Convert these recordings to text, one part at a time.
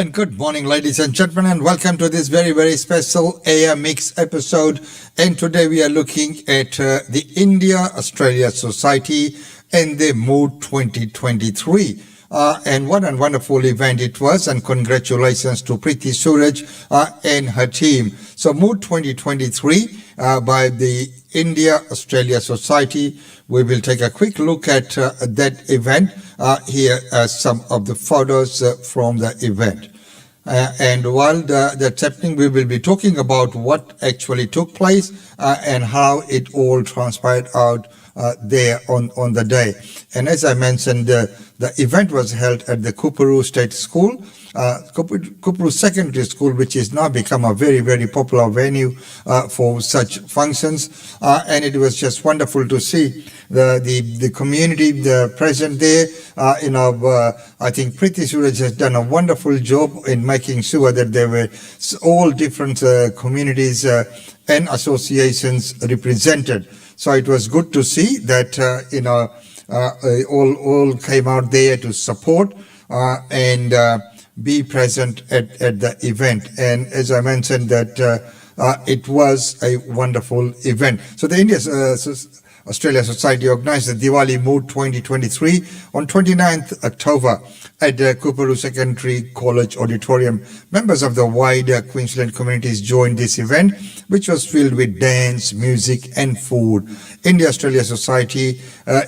And good morning, ladies and gentlemen, and welcome to this very, very special AM Mix episode. And today we are looking at the India-Australia Society and the Mood 2023. And what a wonderful event it was, and congratulations to Preeti Suraj and her team. So Mood 2023 by the India-Australia Society. We will take a quick look at that event. Here are some of the photos from the event. And while that's happening, we will be talking about what actually took place and how it all transpired out there on the day. And as I mentioned, the event was held at the Kupuru State School, Kupuru Secondary School, which has now become a very, very popular venue for such functions. And it was just wonderful to see the community present there. I think Preeti Suraj has done a wonderful job in making sure that there were all different communities and associations represented. So it was good to see that, all came out there to support and be present at the event. And as I mentioned, that it was a wonderful event. So the Australia Society organized the Diwali Mood 2023 on 29th October at the Kupuru Secondary College Auditorium. Members of the wider Queensland communities joined this event, which was filled with dance, music and food. India-Australia Society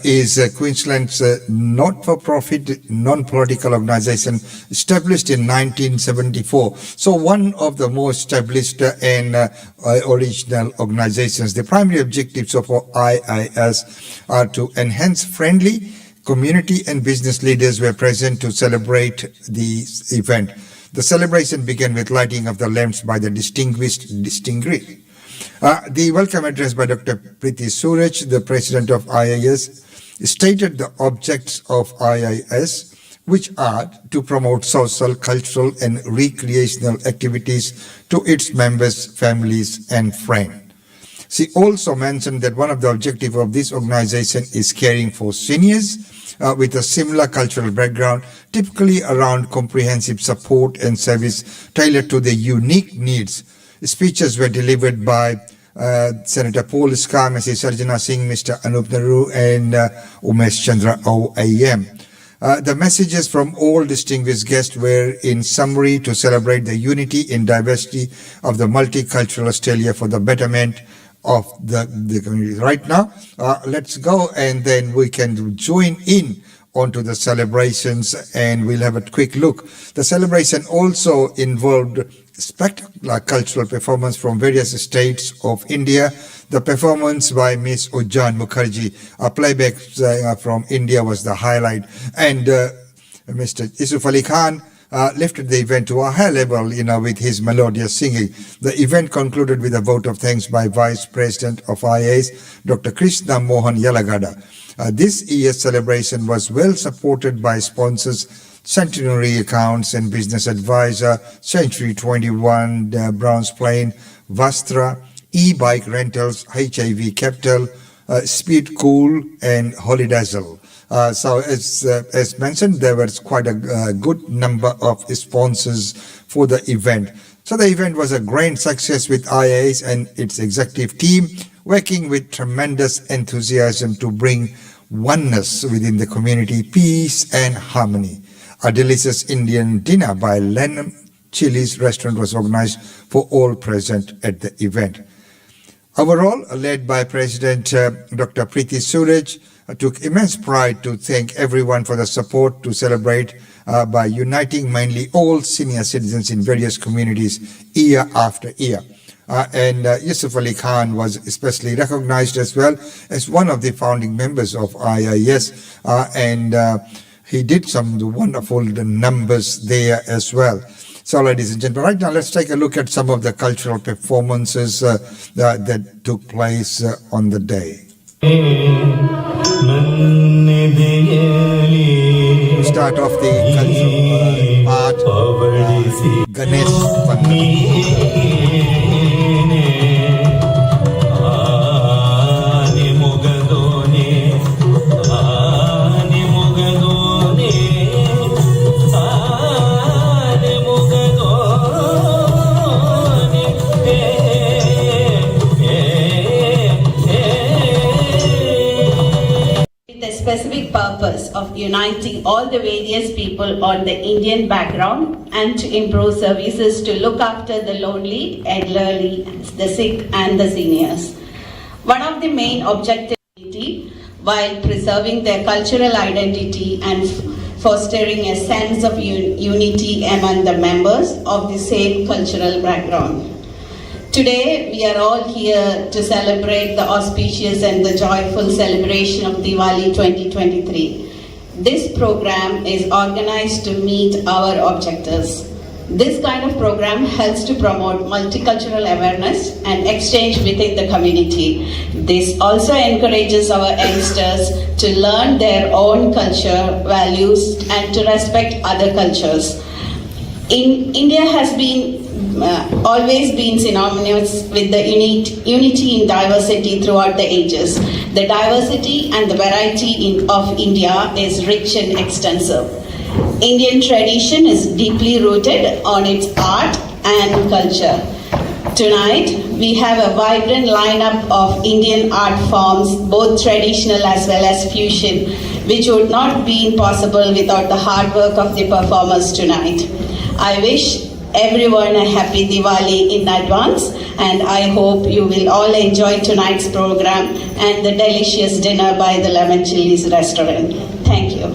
is Queensland's not-for-profit, non-political organization established in 1974. So one of the most established and original organizations. The primary objectives of IAS are to enhance friendly community and business leaders were present to celebrate the event. The celebration began with lighting of the lamps by the distinguished. The welcome address by Dr. Preeti Suraj, the president of IAS, stated the objects of IAS, which are to promote social, cultural and recreational activities to its members, families and friends. She also mentioned that one of the objectives of this organization is caring for seniors with a similar cultural background, typically around comprehensive support and service tailored to the unique needs. Speeches were delivered by Senator Paul Iskar, Mrs. Sarjana Singh, Mr. Anup Nehru and Umesh Chandra OAM. The messages from all distinguished guests were in summary to celebrate the unity and diversity of the multicultural Australia for the betterment of the community. Right now, let's go and then we can join in onto the celebrations and we'll have a quick look. The celebration also involved spectacular cultural performance from various states of India. The performance by Miss Ujjan Mukherjee, a playback from India, was the highlight. And Mr. Yusuf Ali Khan lifted the event to a high level, with his melodious singing. The event concluded with a vote of thanks by Vice President of IAS, Dr. Krishna Mohan Yalagada. This year's celebration was well supported by sponsors, Centenary Accounts and Business Advisor, Century 21, Browns Plain, Vastra, E-Bike Rentals, HIV Capital, Speed Cool and Holidazzle. So as mentioned, there was quite a good number of sponsors for the event. So the event was a grand success with IAS and its executive team working with tremendous enthusiasm to bring oneness within the community, peace and harmony. A delicious Indian dinner by Lenham Chili's restaurant was organized for all present at the event. Overall, led by President Dr. Preeti Suraj, took immense pride to thank everyone for the support to celebrate by uniting mainly all senior citizens in various communities year after year. And Yusuf Ali Khan was especially recognized as well as one of the founding members of IAS, and he did some wonderful numbers there as well. So, ladies and gentlemen, right now let's take a look at some of the cultural performances that took place on the day. Start off the cultural part, Ganesh Pandit. specific purpose of uniting all the various people on the Indian background and to improve services to look after the lonely, elderly, the sick and the seniors. One of the main objectives while preserving their cultural identity and fostering a sense of unity among the members of the same cultural background. Today, we are all here to celebrate the auspicious and the joyful celebration of Diwali 2023. This program is organized to meet our objectives. This kind of program helps to promote multicultural awareness and exchange within the community. This also encourages our youngsters to learn their own culture, values, and to respect other cultures. India has been always been synonymous with the unity in diversity throughout the ages. The diversity and the variety of India is rich and extensive. Indian tradition is deeply rooted on its art and culture. Tonight, we have a vibrant lineup of Indian art forms, both traditional as well as fusion, which would not be possible without the hard work of the performers tonight. I wish everyone a happy Diwali in advance, and I hope you will all enjoy tonight's program and the delicious dinner by the Lemon Chili's restaurant. Thank you.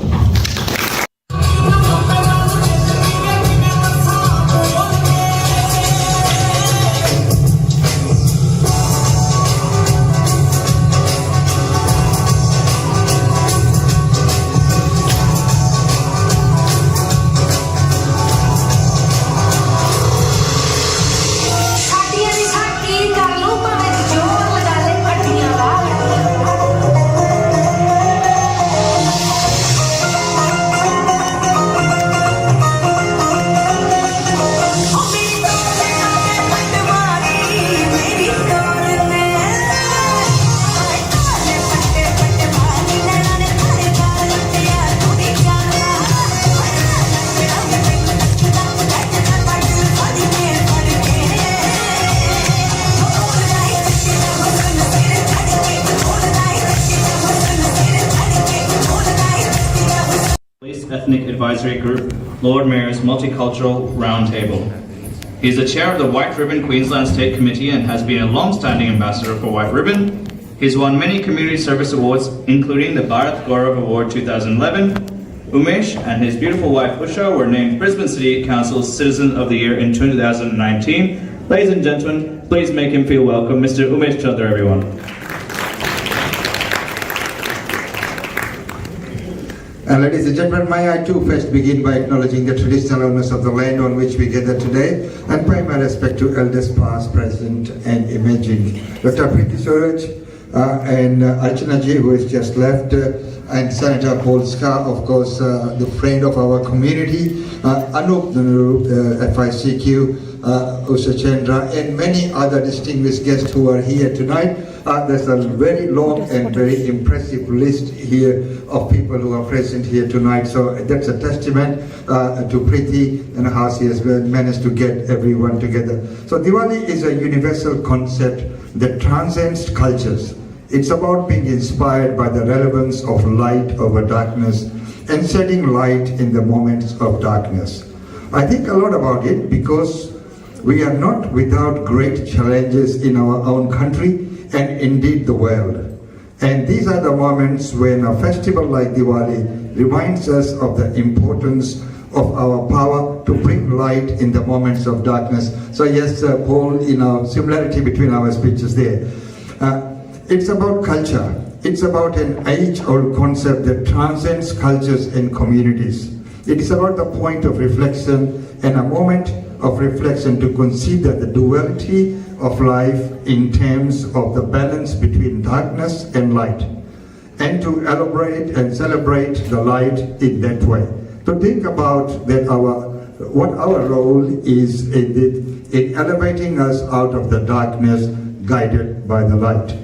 Ethnic Advisory Group, Lord Mayor's Multicultural Roundtable. He is the chair of the White Ribbon Queensland State Committee and has been a long-standing ambassador for White Ribbon. He's won many community service awards, including the Bharat Gaurav Award 2011. Umesh and his beautiful wife Usha were named Brisbane City Council's Citizen of the Year in 2019. Ladies and gentlemen, please make him feel welcome, Mr. Umesh Chandra, everyone. Ladies and gentlemen, may I too first begin by acknowledging the traditional owners of the land on which we gather today and pay my respect to elders past, present and emerging. Dr. Preeti Suraj and Archana Ji, who has just left, and Senator Polska, of course, the friend of our community, Anup Nuru, FICQ, Usha Chandra, and many other distinguished guests who are here tonight. There's a very long and very impressive list here of people who are present here tonight. So that's a testament to Preeti and how she has managed to get everyone together. So Diwali is a universal concept that transcends cultures. It's about being inspired by the relevance of light over darkness and shedding light in the moments of darkness. I think a lot about it because we are not without great challenges in our own country and indeed the world. And these are the moments when a festival like Diwali reminds us of the importance of our power to bring light in the moments of darkness. So yes, Paul, similarity between our speeches there. It's about culture. It's about an age-old concept that transcends cultures and communities. It is about the point of reflection and a moment of reflection to consider the duality of life in terms of the balance between darkness and light, and to elaborate and celebrate the light in that way. To think about that what our role is in elevating us out of the darkness, guided by the light.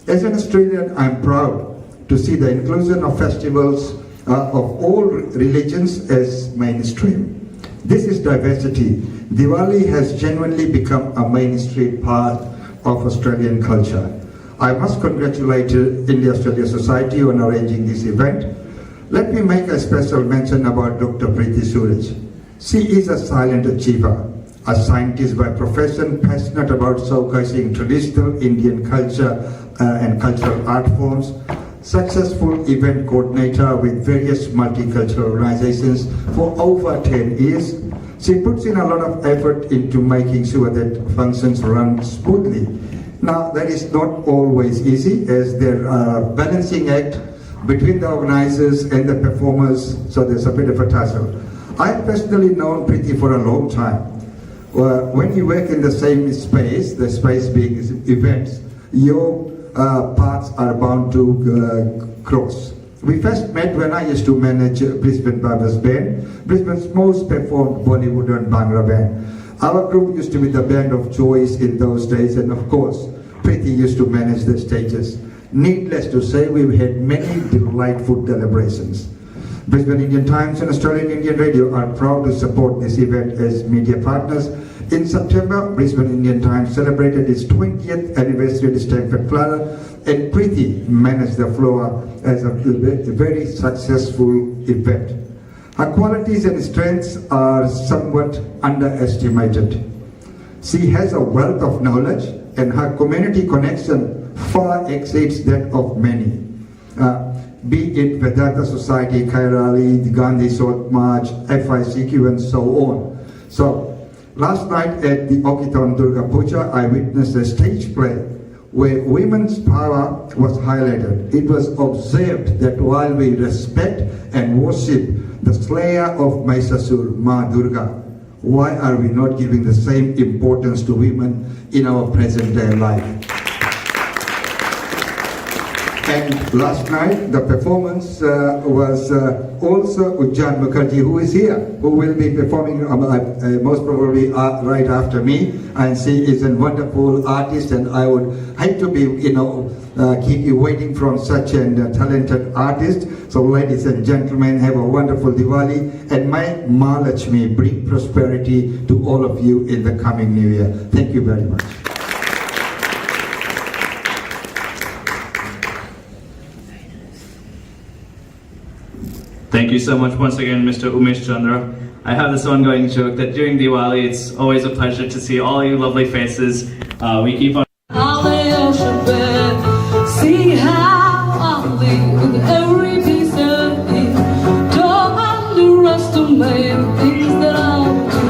As an Australian, I'm proud to see the inclusion of festivals of all religions as mainstream. This is diversity. Diwali has genuinely become a mainstream part of Australian culture. I must congratulate India-Australia Society on arranging this event. Let me make a special mention about Dr. Preeti Suraj. She is a silent achiever, a scientist by profession, passionate about showcasing traditional Indian culture and cultural art forms, successful event coordinator with various multicultural organizations for over 10 years. She puts in a lot of effort into making sure that functions run smoothly. Now, that is not always easy, as there are a balancing act between the organizers and the performers, so there's a bit of a tussle. I've personally known Preeti for a long time. When you work in the same space, the space being events, your paths are bound to cross. We first met when I used to manage Brisbane Brothers Band, Brisbane's most performed Bollywood and Bhangra band. Our group used to be the band of choice in those days, and of course, Preeti used to manage the stages. Needless to say, we've had many delightful celebrations. Brisbane Indian Times and Australian Indian Radio are proud to support this event as media partners. In September, Brisbane Indian Times celebrated its 20th anniversary at Stamford Clara, and Preeti managed the floor as a very successful event. Her qualities and strengths are somewhat underestimated. She has a wealth of knowledge, and her community connection far exceeds that of many. Be it Vedanta Society, Kairali, the Gandhi Salt March, FICQ, and so on. So, last night at the Okiton Durga Puja, I witnessed a stage play where women's power was highlighted. It was observed that while we respect and worship the slayer of Mahishasur, Ma Durga, why are we not giving the same importance to women in our present day life? And last night, the performance was also Ujjan Mukherjee, who is here, who will be performing most probably right after me. And she is a wonderful artist, and I would hate to be, keep you waiting from such a talented artist. So ladies and gentlemen, have a wonderful Diwali, and may Mahalakshmi bring prosperity to all of you in the coming new year. Thank you very much. Thank you so much once again, Mr. Umesh Chandra. I have this ongoing joke that during Diwali, it's always a pleasure to see all you lovely faces. We keep on. See how I live with every piece of it. Don't underestimate the things that I do.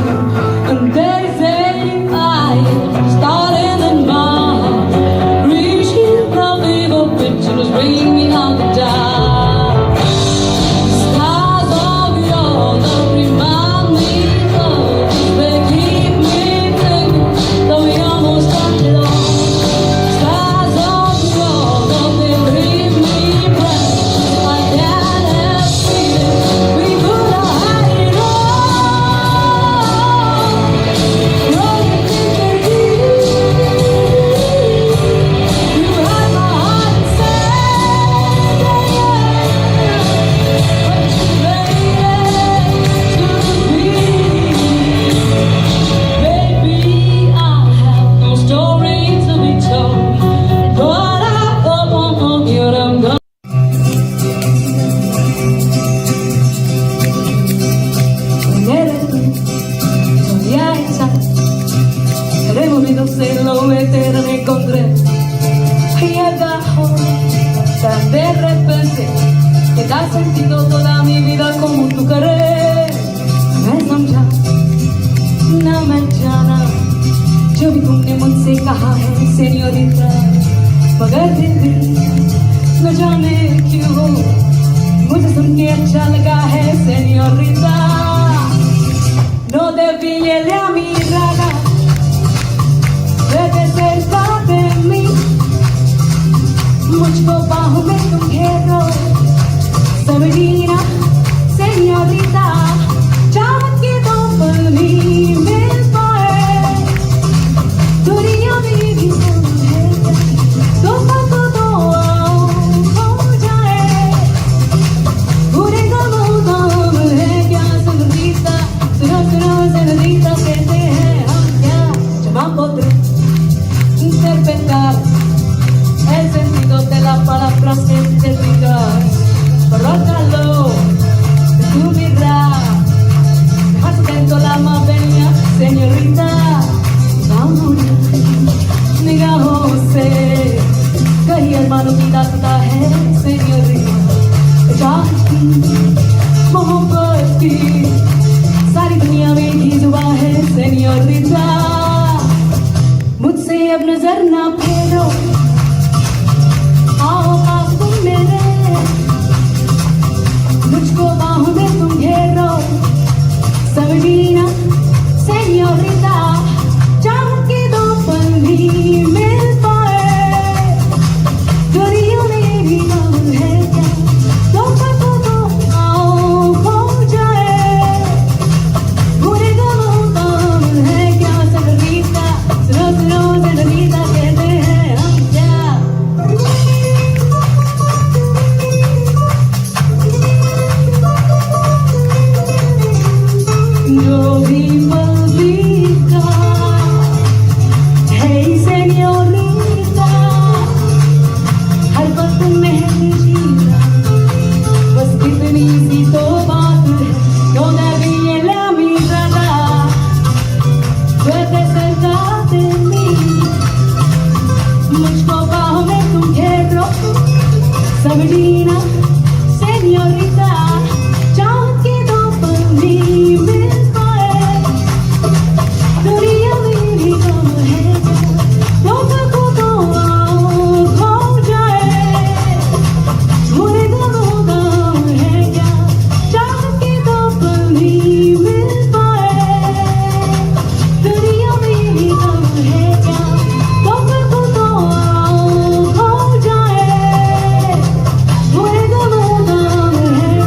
And they say I am starting in my heart, reaching the bigger picture, is bringing me out the dark. De repente, que da sentido toda mi vida como tu querer. मैं समझा ना मैं जाना जो भी तुमने मुझसे कहा है सेनियोरिटा, मगर फिर भी न जाने क्यों मुझे सुन के अच्छा लगा है सेनियोरिटा. No devíele a mi raga, vete cerca de mí. मुझको बाहों में तुम घेरो, सबरीना सेनियोरिटा, चाहत की दो पलनी मिल पाए. दुनिया में भी तुम है, दो पल तो हो जाए. बुरे गमों का हम है क्या सेनियोरिटा, सुनो सुनो सेनियोरिटा, कहते हैं हम क्या, जब हम पोत्र interpretar el frases tétricas. Provócalo, que tú mirás. Dejaste dentro la más bella, señorita. Vamos, निगाहों से कहीं अरमानों की दास्तां है señorita. चाहती मोहब्बत की सारी दुनिया में ही जुआ है señorita. मुझसे अब नजर ना फेरो, आओ पास तुम मेरे, मुझको बाहों में तुम घेरो. समझीना señorita, चाह के दो पल भी मिल पाए. दुनिया में भी गम है क्या, दो पलों को आओ खो जाए. बुरे गमों का गम है क्या señorita, सुनो सुनो señorita कहते हैं हम क्या. जो भी पल बीता है señorita, हर पल तुम्हें जीना, बस इतनी सी तो बात है. Toda bien la mirada, puedes cerca de mí, मुझको बाहों में तुम घेरो. समझीना señorita, चाह के दो पल भी मिल पाए. दुनिया में भी गम है क्या, दो पलों को आओ खो जाए. बुरे गमों का गम है क्या, चाह के दो पल भी मिल पाए. दुनिया में भी गम है क्या, दो पलों को आओ खो जाए. बुरे गमों का गम है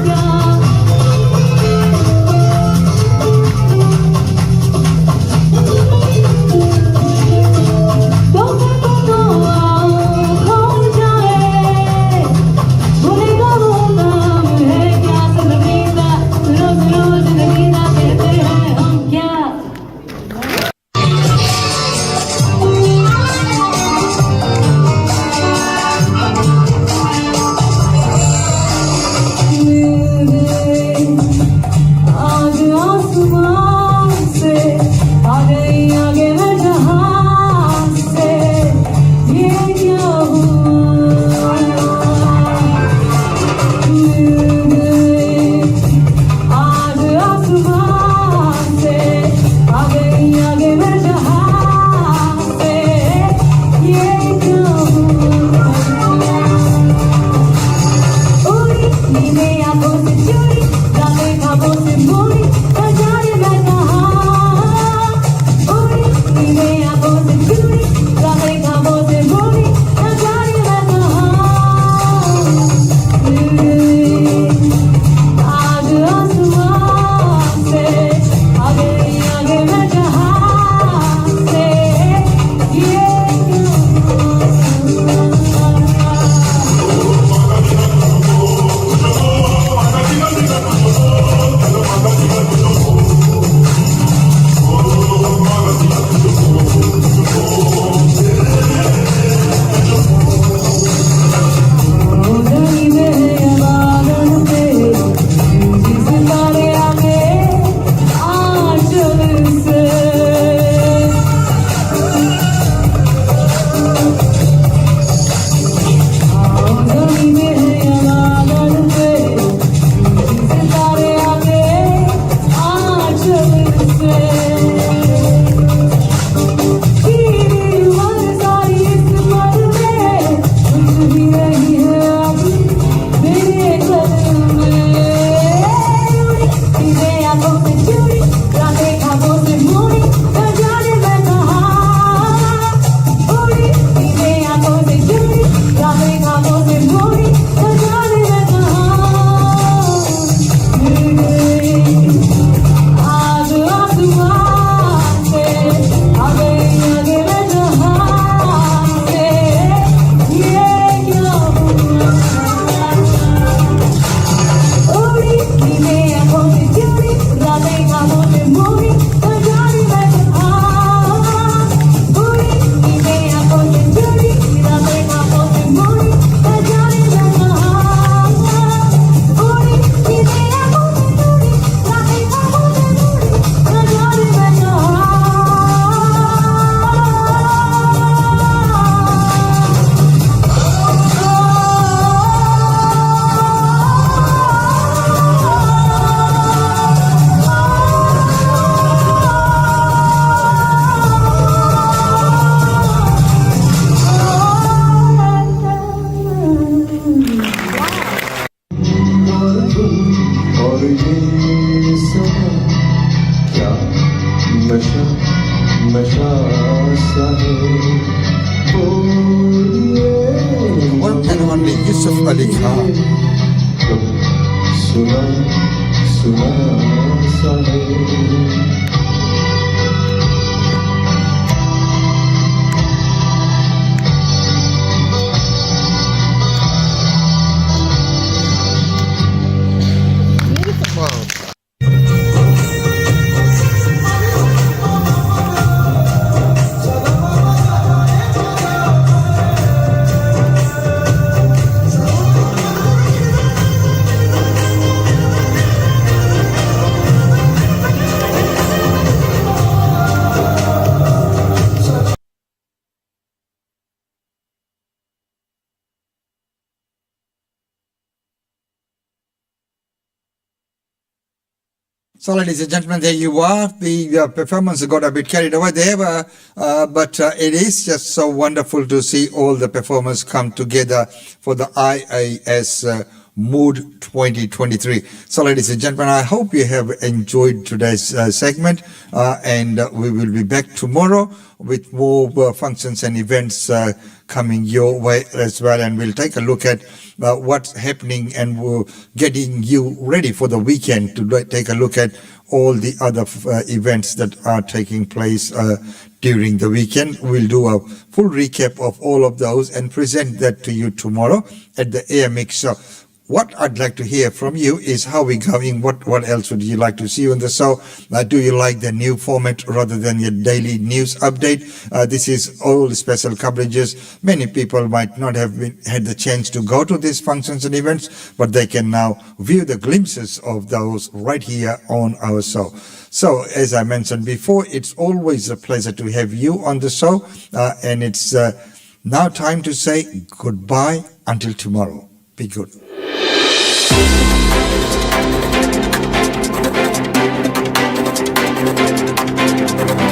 Yusuf Ali Khan. सुना सुना सारे So, ladies and gentlemen, there you are. The performance got a bit carried away there, but it is just so wonderful to see all the performers come together for the IAS Mood 2023. So, ladies and gentlemen, I hope you have enjoyed today's segment, and we will be back tomorrow with more functions and events coming your way as well, and we'll take a look at what's happening, and we're getting you ready for the weekend to take a look at all the other events that are taking place during the weekend. We'll do a full recap of all of those and present that to you tomorrow at the Air Mix Show. What I'd like to hear from you is how we're going. What else would you like to see on the show? Do you like the new format rather than your daily news update? This is all special coverages. Many people might not have had the chance to go to these functions and events, but they can now view the glimpses of those right here on our show. So, as I mentioned before, it's always a pleasure to have you on the show, and it's now time to say goodbye until tomorrow. Be good. Thank you.